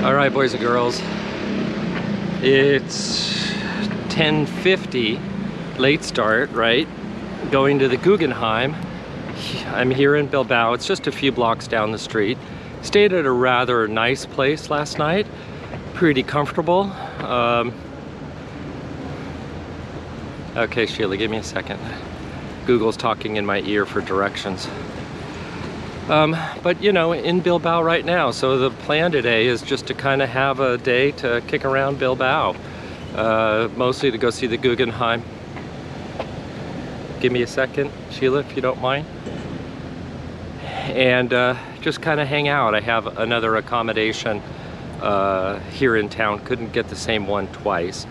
All right, boys and girls, it's 10:50, late start, right? Going to the Guggenheim. I'm here in Bilbao. It's just a few blocks down the street. Stayed at a rather nice place last night. Pretty comfortable. Okay, Sheila, give me a second. Google's talking in my ear for directions. But you know, in Bilbao right now, so the plan today is just to kind of have a day to kick around Bilbao, mostly to go see the Guggenheim. Give me a second, Sheila, if you don't mind. And just kind of hang out. I have another accommodation here in town. Couldn't get the same one twice.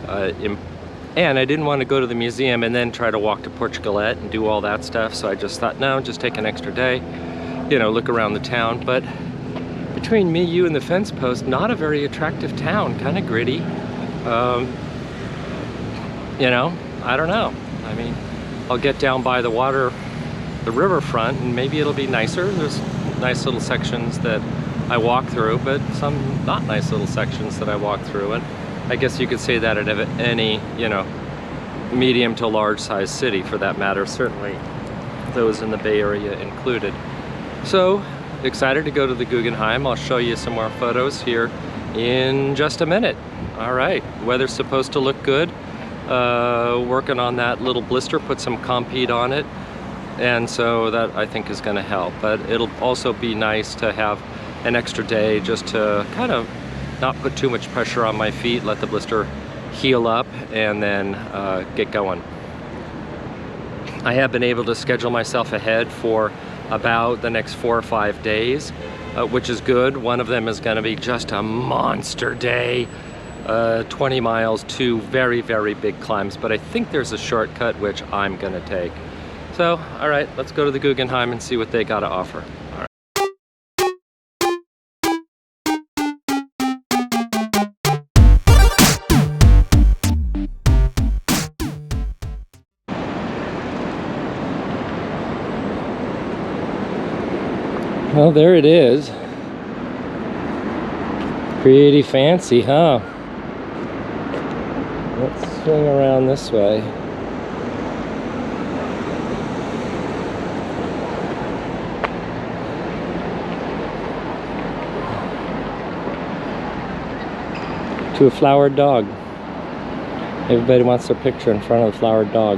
And I didn't want to go to the museum and then try to walk to Portugalete and do all that stuff, so I just thought, no, just take an extra day. You know, look around the town. But between me, you, and the fence post, not a very attractive town, kind of gritty. You know, I don't know. I mean, I'll get down by the water, the riverfront, and maybe it'll be nicer. There's nice little sections that I walk through, but some not nice little sections that I walk through. And I guess you could say that at any, you know, medium to large size city for that matter, certainly those in the Bay Area included. So, excited to go to the Guggenheim. I'll show you some more photos here in just a minute. All right, weather's supposed to look good. Working on that little blister, put some Compeed on it, and so that I think is gonna help. But it'll also be nice to have an extra day just to kind of not put too much pressure on my feet, let the blister heal up, and then get going. I have been able to schedule myself ahead for about the next 4 or 5 days, which is good. One of them is going to be just a monster day, 20 miles, 2 very, very big climbs, but I think there's a shortcut which I'm going to take. So, all right, let's go to the Guggenheim and see what they got to offer. Well, there it is. Pretty fancy, huh? Let's swing around this way. To a flowered dog. Everybody wants their picture in front of a flowered dog.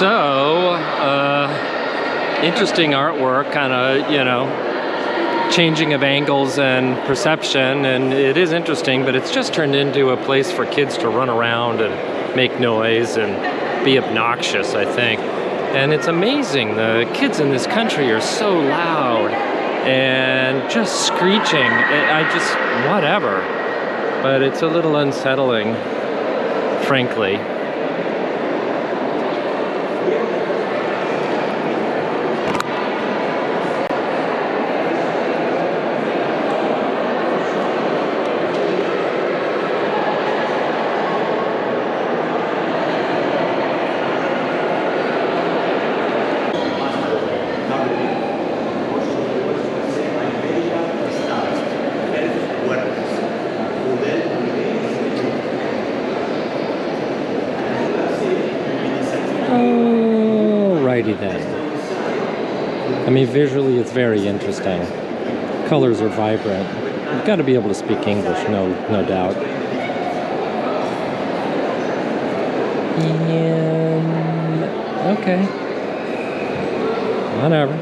So, interesting artwork, kind of, you know, changing of angles and perception, and it is interesting, but it's just turned into a place for kids to run around and make noise and be obnoxious, I think. And it's amazing, the kids in this country are so loud and just screeching. I just, whatever. But it's a little unsettling, frankly. Then. I mean, visually it's very interesting. Colors are vibrant. You've got to be able to speak English, no doubt. And okay, whatever.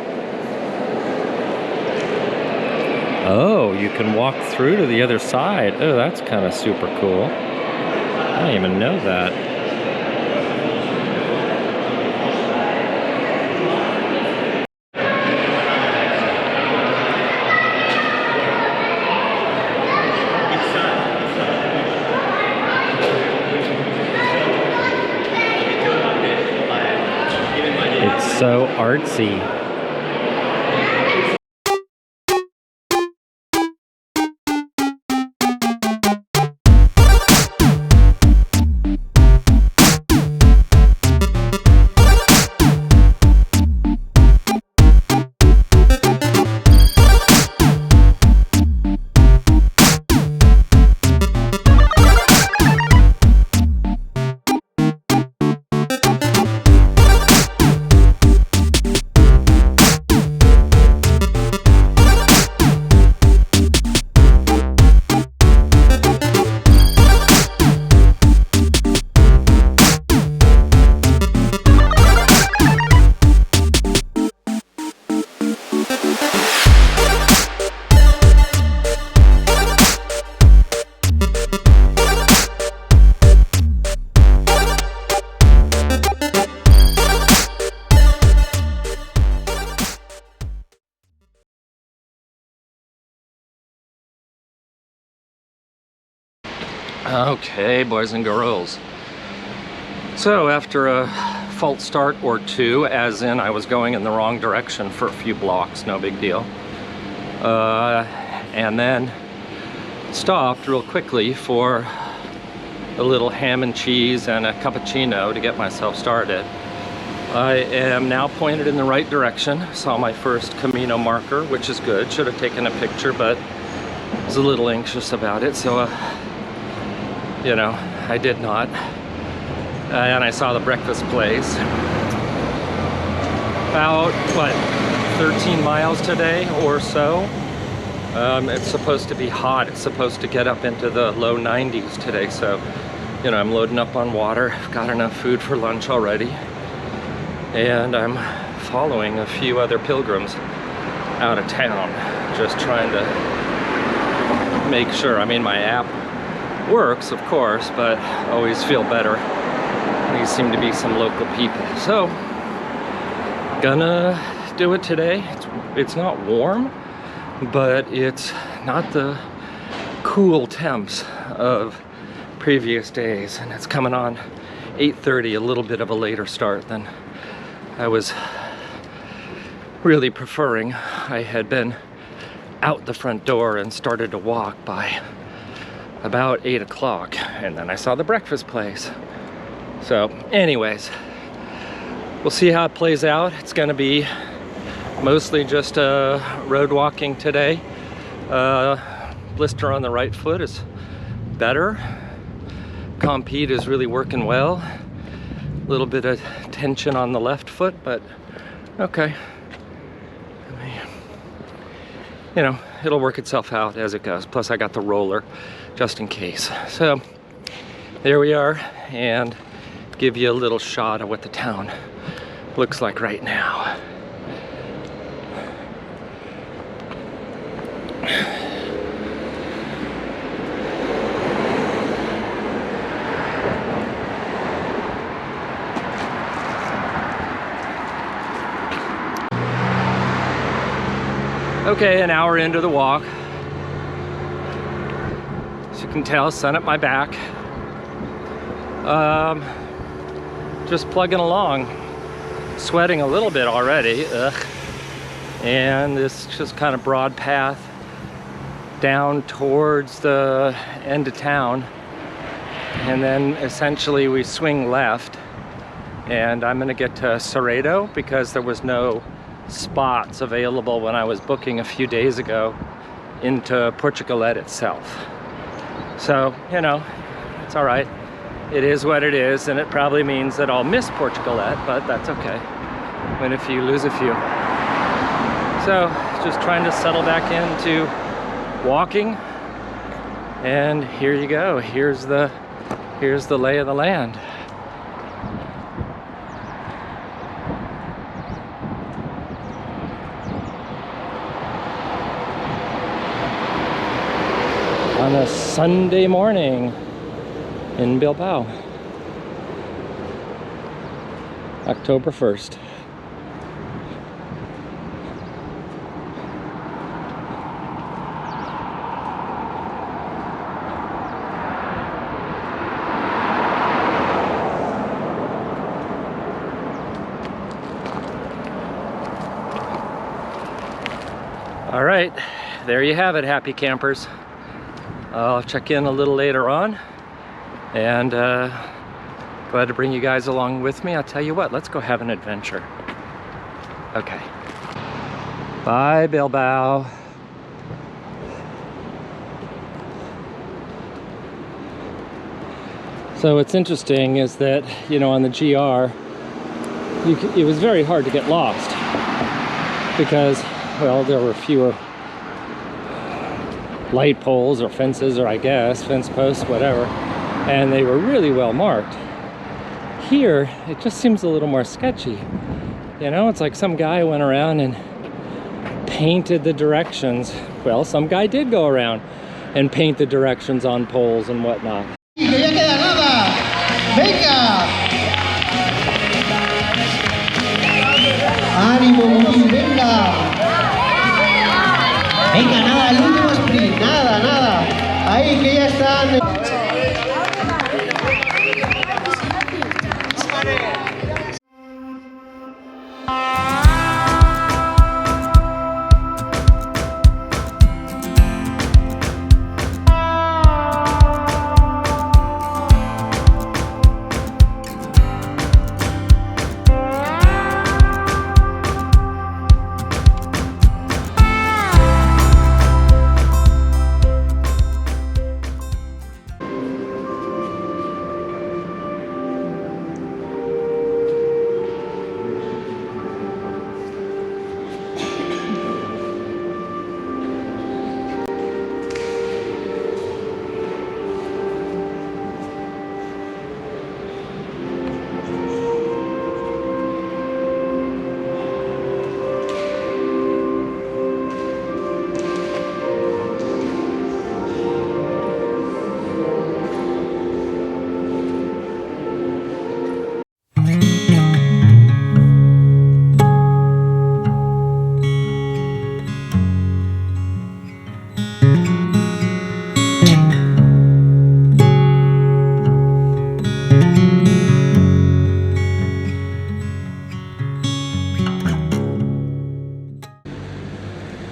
Oh, you can walk through to the other side. Oh, that's kind of super cool. I didn't even know that. So artsy. Okay, boys and girls. So after a false start or two, as in I was going in the wrong direction for a few blocks, no big deal. And then stopped real quickly for a little ham and cheese and a cappuccino to get myself started. I am now pointed in the right direction. Saw my first Camino marker, which is good. Should have taken a picture, but I was a little anxious about it, so you know, I did not. And I saw the breakfast place. About, what, 13 miles today or so. It's supposed to be hot. It's supposed to get up into the low 90s today. So, you know, I'm loading up on water. I've got enough food for lunch already. And I'm following a few other pilgrims out of town. Just trying to make sure. I mean, my app works, of course, but always feel better. These seem to be some local people. So, gonna do it today. It's not warm, but it's not the cool temps of previous days, and it's coming on 8:30, a little bit of a later start than I was really preferring. I had been out the front door and started to walk by about 8 o'clock, and then I saw the breakfast place. So anyways, we'll see how it plays out. It's gonna be mostly just road walking today. Blister on the right foot is better. Compete is really working well. A little bit of tension on the left foot, but okay. I mean, you know, it'll work itself out as it goes. Plus I got the roller just in case. So there we are, and give you a little shot of what the town looks like right now. Okay, an hour into the walk. As you can tell, sun at my back. Just plugging along. Sweating a little bit already. Ugh. And this just kind of broad path down towards the end of town. And then essentially we swing left. And I'm gonna get to Laredo because there was no spots available when I was booking a few days ago into Portugalete itself. So, you know, it's all right. It is what it is, and it probably means that I'll miss Portugalete, but that's okay. Win a few, lose a few. So, just trying to settle back into walking, and here you go. Here's the lay of the land. On a Sunday morning in Bilbao, October 1st. All right, there you have it, happy campers. I'll check in a little later on, and glad to bring you guys along with me. I'll tell you what, let's go have an adventure. Okay. Bye, Bilbao. So what's interesting is that, you know, on the GR, it was very hard to get lost because, well, there were fewer light poles or fences, or I guess fence posts, whatever, and they were really well marked. Here it just seems a little more sketchy, you know. It's like some guy went around and painted the directions. Well, some guy did go around and paint the directions on poles and whatnot. Venga, nada, el último sprint, nada. Ahí que ya están.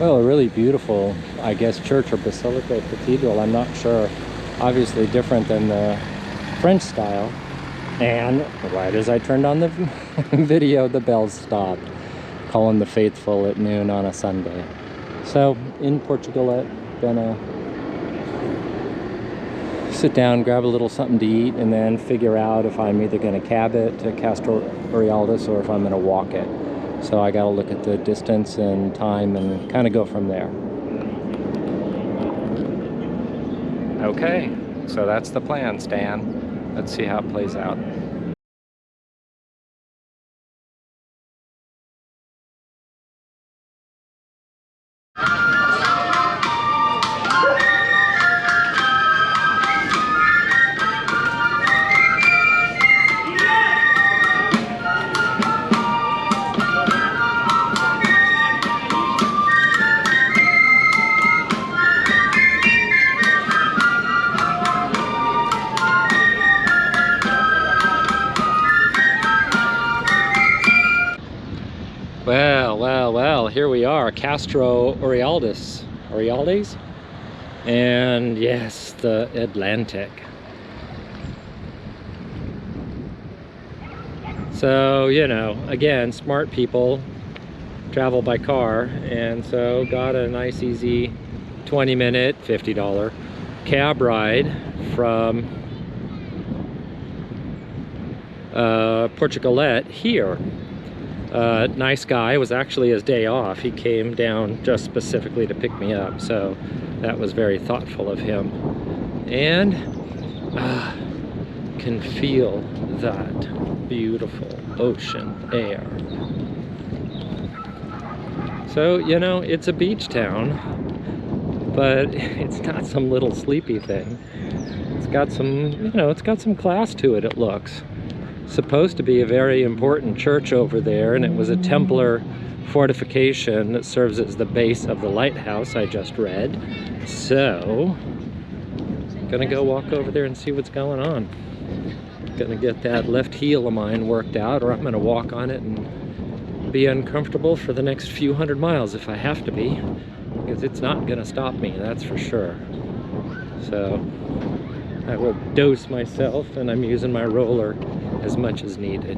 Well, a really beautiful, I guess, church or basilica or cathedral. I'm not sure. Obviously different than the French style. And right as I turned on the video, the bells stopped, calling the faithful at noon on a Sunday. So in Portugalete, gonna sit down, grab a little something to eat, and then figure out if I'm either gonna cab it to Castro Urdiales or if I'm gonna walk it. So I gotta look at the distance and time and kind of go from there. Okay, so that's the plan, Stan. Let's see how it plays out. Well, here we are, Castro Urdiales. And yes, the Atlantic. So, you know, again, smart people travel by car, and so got a nice easy 20-minute, $50 cab ride from Portugalete here. Nice guy. It was actually his day off. He came down just specifically to pick me up, so that was very thoughtful of him. And can feel that beautiful ocean air. So, you know, it's a beach town, but it's not some little sleepy thing. It's got some, you know, it's got some class to it, it looks. Supposed to be a very important church over there, and it was a Templar fortification that serves as the base of the lighthouse I just read. So, gonna go walk over there and see what's going on. Gonna get that left heel of mine worked out, or I'm gonna walk on it and be uncomfortable for the next few hundred miles if I have to be, because it's not gonna stop me, that's for sure. So I will dose myself, and I'm using my roller as much as needed.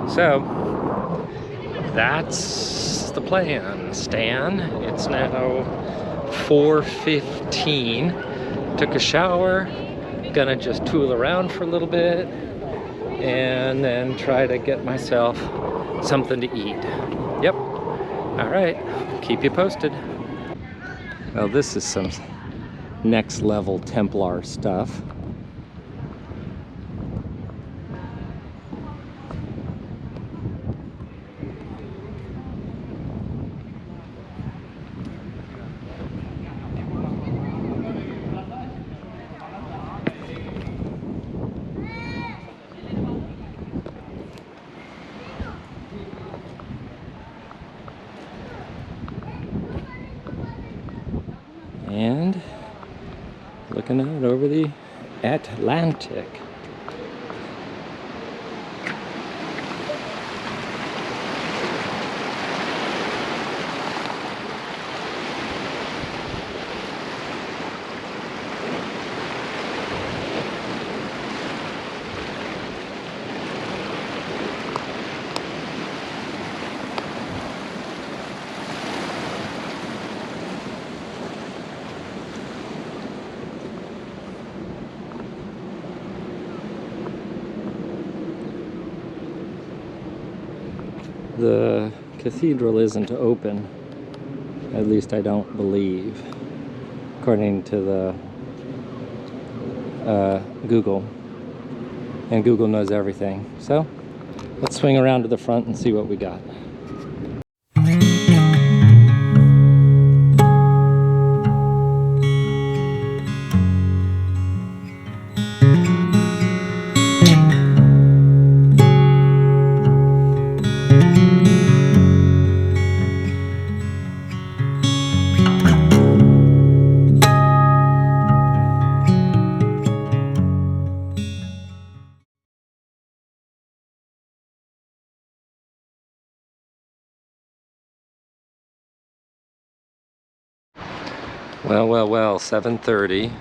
So that's the plan, Stan. It's now 4:15. Took a shower, gonna just tool around for a little bit, and then try to get myself something to eat. Yep. All right, keep you posted. Well, this is some next level Templar stuff. And looking out over the Atlantic. The cathedral isn't open, at least I don't believe, according to the Google, and Google knows everything. So let's swing around to the front and see what we got. Well, 7:30,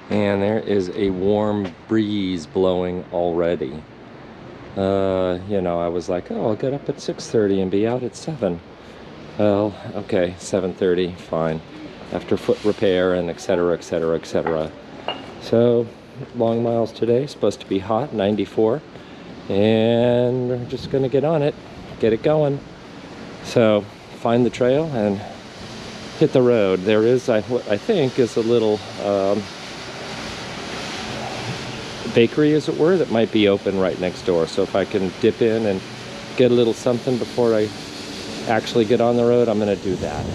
and there is a warm breeze blowing already. You know, I was like, oh, I'll get up at 6:30 and be out at 7. Well, okay, 7:30, fine. After foot repair and etc., etc., etc. So, long miles today, supposed to be hot, 94. And we're just gonna get on it, get it going. So, find the trail and hit the road. There is, what I think, is a little bakery, as it were, that might be open right next door. So if I can dip in and get a little something before I actually get on the road, I'm going to do that.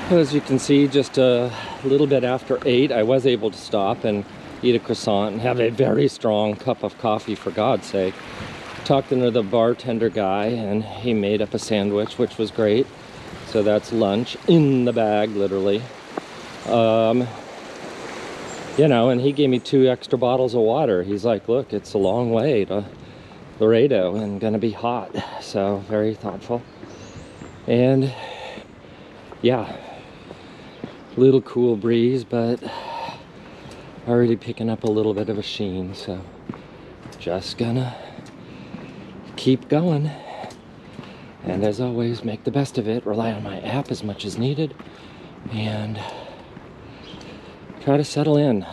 As you can see, just a little bit after 8, I was able to stop and eat a croissant and have a very strong cup of coffee, for God's sake. Talked to the bartender guy and he made up a sandwich, which was great. So that's lunch in the bag, literally. You know, and he gave me 2 extra bottles of water. He's like, look, it's a long way to Laredo and gonna be hot. So very thoughtful. And yeah, little cool breeze, but already picking up a little bit of a sheen. So just gonna keep going. And as always, make the best of it. Rely on my app as much as needed. And try to settle in.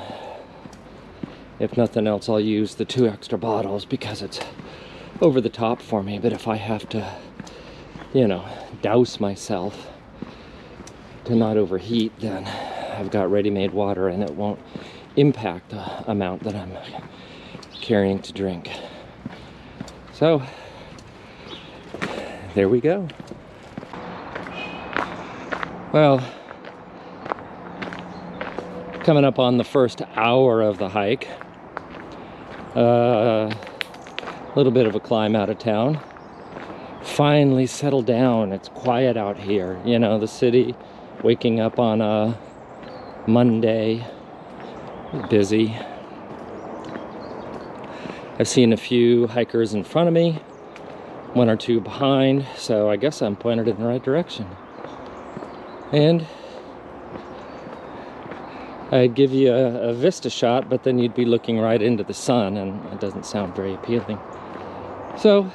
If nothing else, I'll use the 2 extra bottles because it's over the top for me. But if I have to, you know, douse myself to not overheat, then I've got ready-made water and it won't impact the amount that I'm carrying to drink. So there we go. Well, coming up on the first hour of the hike. A little bit of a climb out of town. Finally settled down. It's quiet out here. You know, the city, waking up on a Monday, busy. I've seen a few hikers in front of me, 1 or 2 behind, so I guess I'm pointed in the right direction. And I'd give you a vista shot, but then you'd be looking right into the sun, and it doesn't sound very appealing. So,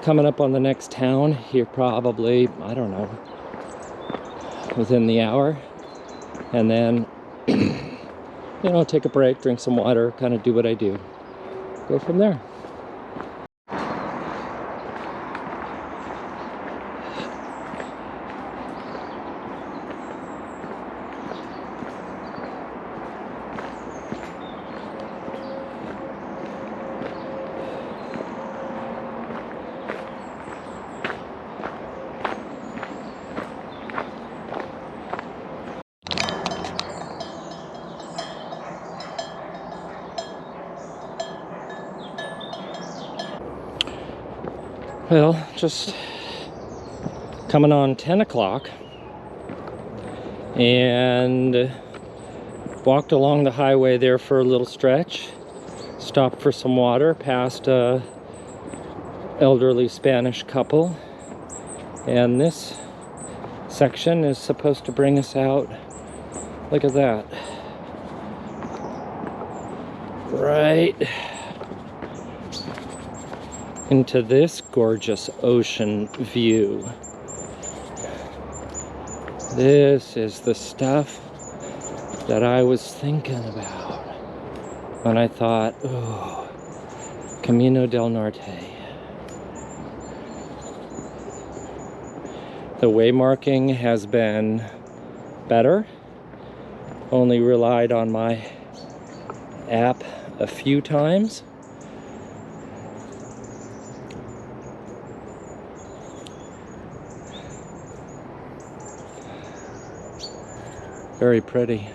coming up on the next town here, probably, I don't know, within the hour. And then, you know, take a break, drink some water, kind of do what I do. Go from there. Well, just coming on 10 o'clock and walked along the highway there for a little stretch, stopped for some water, passed a elderly Spanish couple, and this section is supposed to bring us out, look at that, right into this gorgeous ocean view. This is the stuff that I was thinking about when I thought, oh, Camino del Norte. The waymarking has been better. Only relied on my app a few times. Very pretty.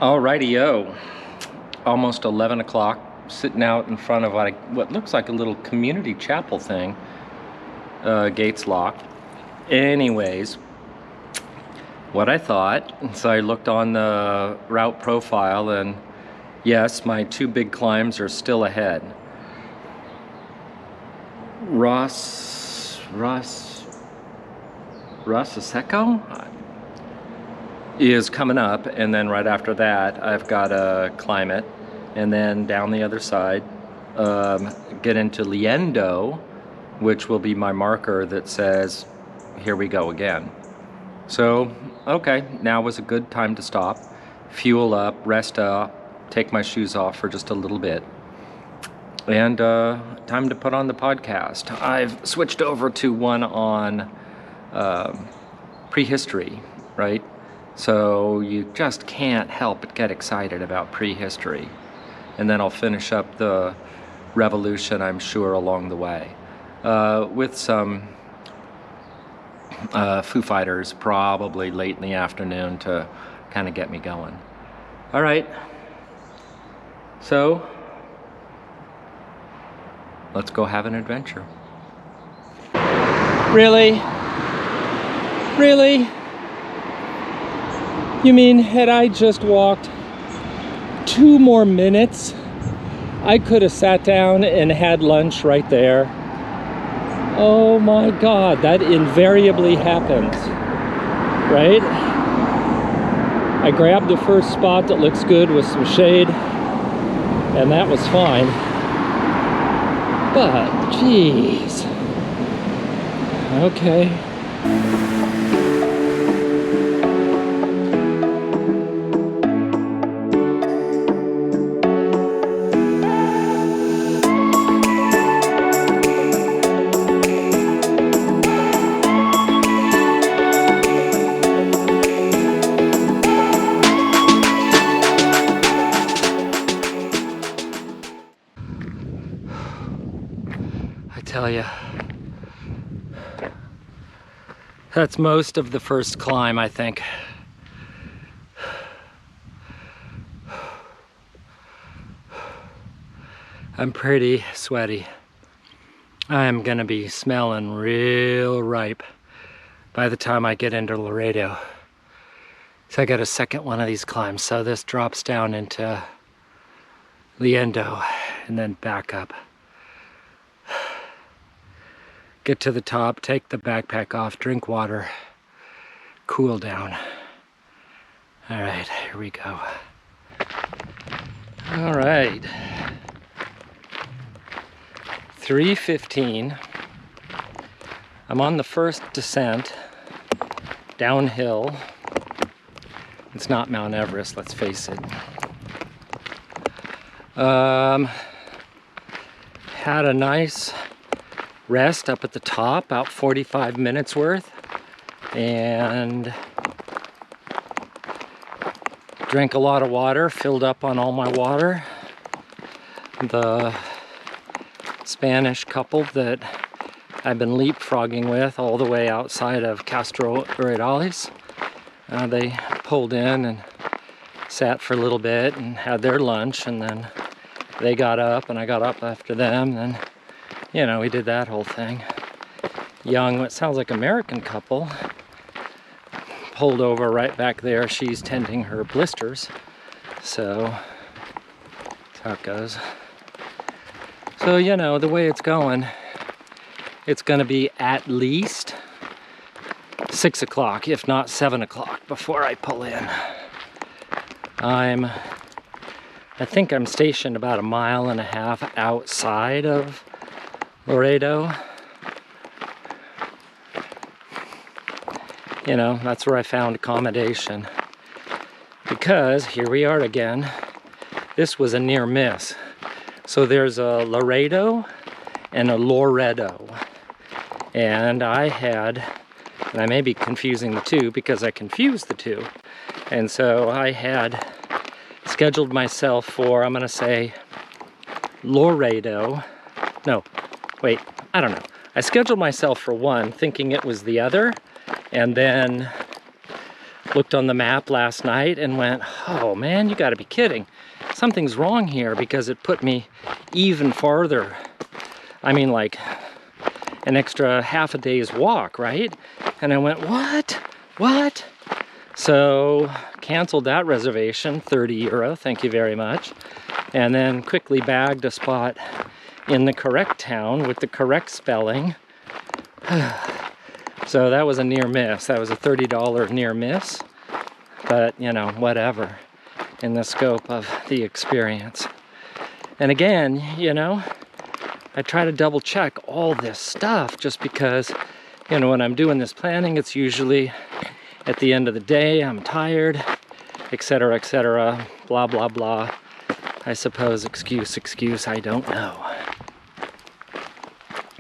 Alrighty-o, almost 11 o'clock, sitting out in front of what looks like a little community chapel thing. Gates locked. Anyways, what I thought, so I looked on the route profile, and yes, my 2 big climbs are still ahead. Rosaseco is coming up, and then right after that I've got to climb it, and then down the other side get into Liendo, which will be my marker that says, here we go again. So, okay, now was a good time to stop, fuel up, rest up, take my shoes off for just a little bit. And time to put on the podcast. I've switched over to one on prehistory, right? So you just can't help but get excited about prehistory. And then I'll finish up the revolution, I'm sure, along the way. With some Foo Fighters probably late in the afternoon to kind of get me going. All right. So let's go have an adventure. Really? Really? You mean had I just walked 2 more minutes, I could have sat down and had lunch right there? Oh my God, that invariably happens, right? I grabbed the first spot that looks good with some shade, and that was fine. But, geez. Okay. I tell you, that's most of the first climb, I think. I'm pretty sweaty. I'm gonna be smelling real ripe by the time I get into Laredo. So I got a second one of these climbs. So this drops down into Liendo and then back up. Get to the top, take the backpack off, drink water, cool down. All right, here we go. All right. 3:15. I'm on the first descent downhill. It's not Mount Everest, let's face it. Had a nice rest up at the top, about 45 minutes worth, and drank a lot of water, filled up on all my water. The Spanish couple that I've been leapfrogging with all the way outside of Castro, Urdiales, they pulled in and sat for a little bit and had their lunch, and then they got up and I got up after them, and you know, we did that whole thing. Young, what sounds like American couple, pulled over right back there. She's tending her blisters, so that's how it goes. So, you know, the way it's going, it's gonna be at least 6 o'clock, if not 7 o'clock, before I pull in. I think I'm stationed about 1.5 miles outside of Laredo. You know, that's where I found accommodation. Because here we are again. This was a near miss. So there's a Laredo and a Loreto. And I may be confusing the two because I confused the two. And so I had scheduled myself for, I'm gonna say, Laredo. No, wait, I don't know. I scheduled myself for one, thinking it was the other, and then looked on the map last night and went, oh man, you gotta be kidding. Something's wrong here, because it put me even farther. I mean, like an extra half a day's walk, right? And I went, what? So canceled that reservation, 30 euro, thank you very much. And then quickly bagged a spot in the correct town with the correct spelling. So that was a near miss. That was a $30 near miss. But, you know, whatever in the scope of the experience. And again, you know, I try to double check all this stuff just because, you know, when I'm doing this planning, it's usually at the end of the day, I'm tired, etc., blah, blah, blah. I suppose excuse, I don't know.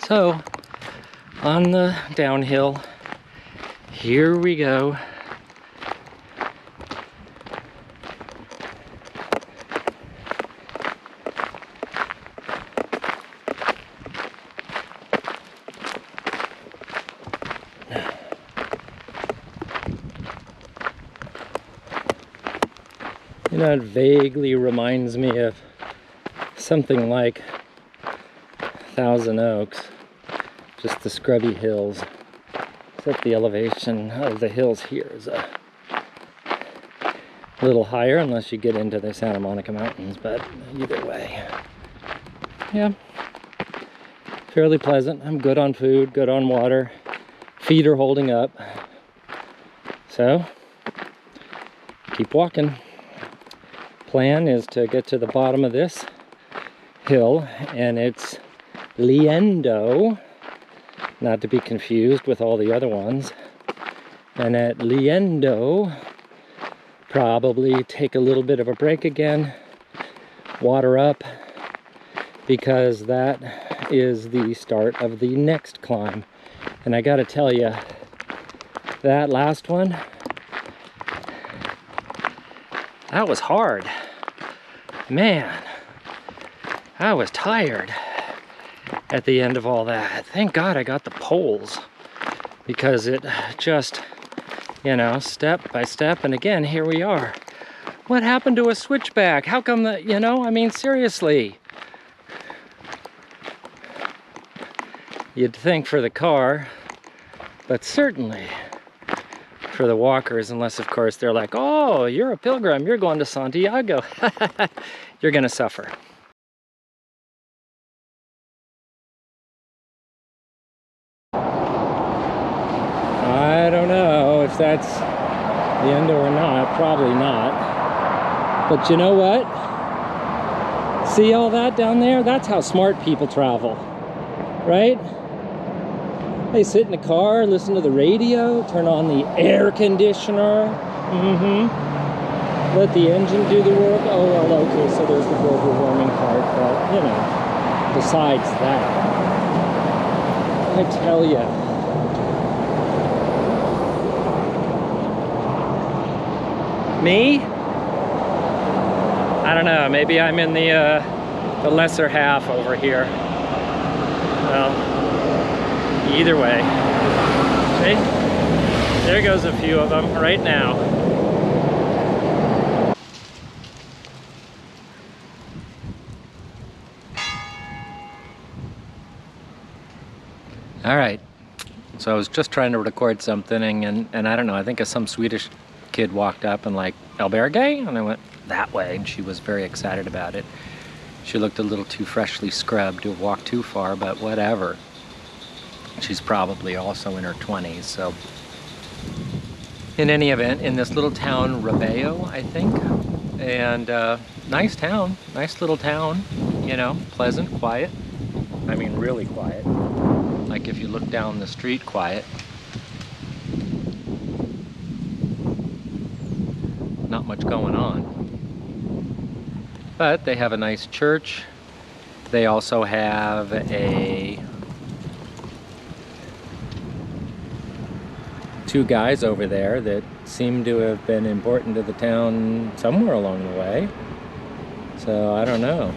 So, on the downhill, here we go. You know, it vaguely reminds me of something like Thousand Oaks, just the scrubby hills. Except the elevation of the hills here is a little higher unless you get into the Santa Monica Mountains, but either way. Yeah, fairly pleasant. I'm good on food, good on water. Feet are holding up. So, keep walking. Plan is to get to the bottom of this hill, and it's Liendo, not to be confused with all the other ones. And at Liendo, probably take a little bit of a break again, water up, because that is the start of the next climb. And I gotta tell you, that last one, that was hard. Man, I was tired at the end of all that. Thank God I got the poles, because it just, you know, step by step, and again, here we are. What happened to a switchback? How come that, you know, I mean, seriously. You'd think for the car, but certainly for the walkers, unless of course they're like, oh, you're a pilgrim, you're going to Santiago. You're gonna suffer. I don't know if that's Liendo or not, probably not. But you know what? See all that down there? That's how smart people travel, right? They sit in the car, listen to the radio, turn on the air conditioner, let the engine do the work. Oh, well, okay, so there's the global warming part, but, you know, besides that, I tell you, me? I don't know, maybe I'm in the lesser half over here. Well, either way. See? There goes a few of them right now. All right. So I was just trying to record something, and I don't know, I think some Swedish kid walked up and like, albergue? And I went that way, and she was very excited about it. She looked a little too freshly scrubbed to have walked too far, but whatever. She's probably also in her 20s, so. In any event, in this little town, Bilbao, I think. And nice town, nice little town, you know, pleasant, quiet. I mean, really quiet. Like if you look down the street, quiet. Not much going on. But they have a nice church. They also have two guys over there that seem to have been important to the town somewhere along the way. So I don't know.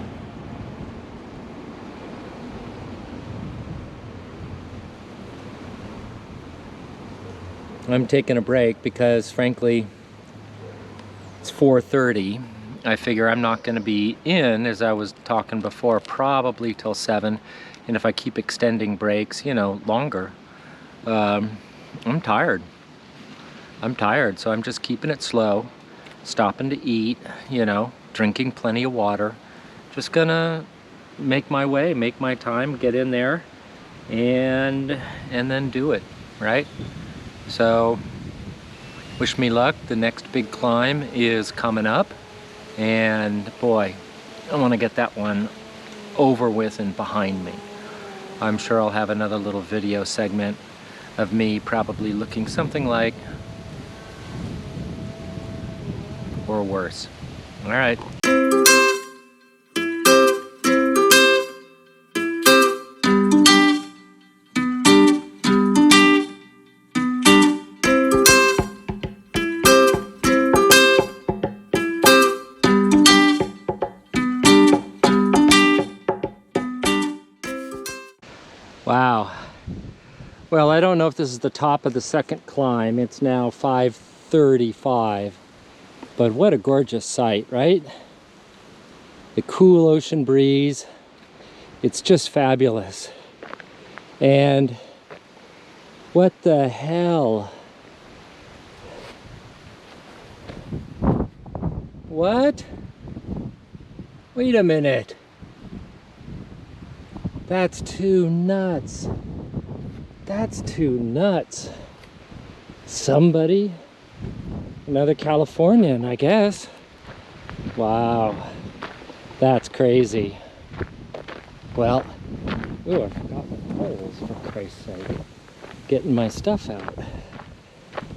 I'm taking a break because frankly it's 4:30. I figure I'm not going to be in, as I was talking before, probably till 7, and if I keep extending breaks, you know, longer, I'm tired. So I'm just keeping it slow, stopping to eat, you know, drinking plenty of water, just gonna make my way, make my time, get in there, and then do it, right? So wish me luck. The next big climb is coming up, and boy, I want to get that one over with and behind me. I'm sure I'll have another little video segment of me probably looking something like, or worse. All right. Wow. Well, I don't know if this is the top of the second climb. It's now 5:35, but what a gorgeous sight, right? The cool ocean breeze. It's just fabulous. And what the hell? What? Wait a minute. That's too nuts. That's too nuts. Somebody, another Californian, I guess. Wow, that's crazy. Well, ooh, I forgot my poles, for Christ's sake. Getting my stuff out.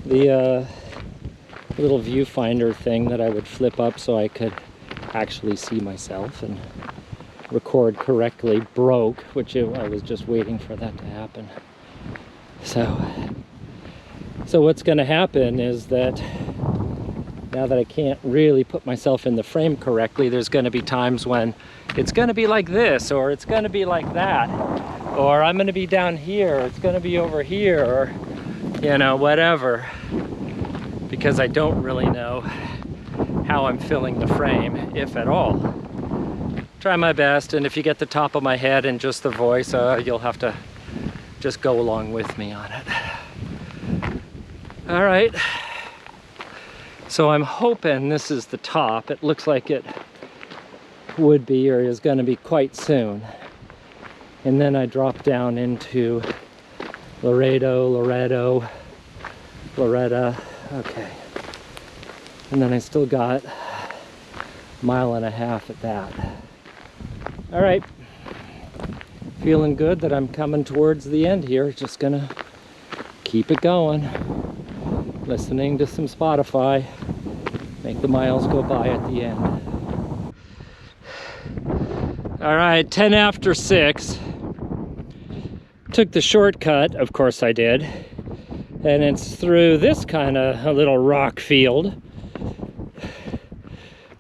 The little viewfinder thing that I would flip up so I could actually see myself and record correctly broke, which I was just waiting for that to happen. So what's going to happen is that now that I can't really put myself in the frame correctly, there's going to be times when it's going to be like this, or it's going to be like that, or I'm going to be down here, or it's going to be over here, or, you know, whatever, because I don't really know how I'm filling the frame, if at all. Try my best, and if you get the top of my head and just the voice, you'll have to just go along with me on it. All right. So I'm hoping this is the top. It looks like it would be, or is going to be quite soon. And then I drop down into Laredo, Loretta. Okay. And then I still got a mile and a half at that. All right. Feeling good that I'm coming towards the end here. Just gonna keep it going. Listening to some Spotify. Make the miles go by at the end. All right, 10 after 6. Took the shortcut, of course I did. And it's through this kind of a little rock field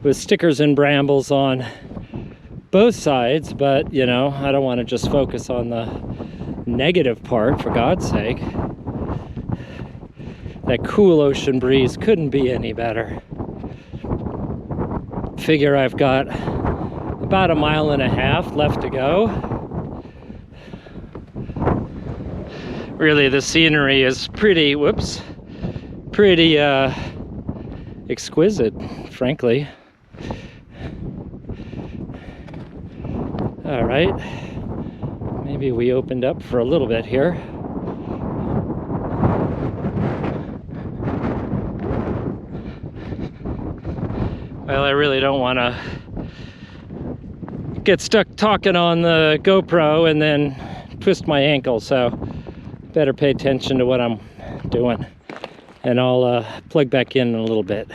with stickers and brambles on both sides, but you know, I don't want to just focus on the negative part, for God's sake. That cool ocean breeze couldn't be any better. Figure I've got about a mile and a half left to go. Really, the scenery is pretty, pretty exquisite, frankly. All right, maybe we opened up for a little bit here. Well, I really don't want to get stuck talking on the GoPro and then twist my ankle, so better pay attention to what I'm doing. And I'll plug back in a little bit.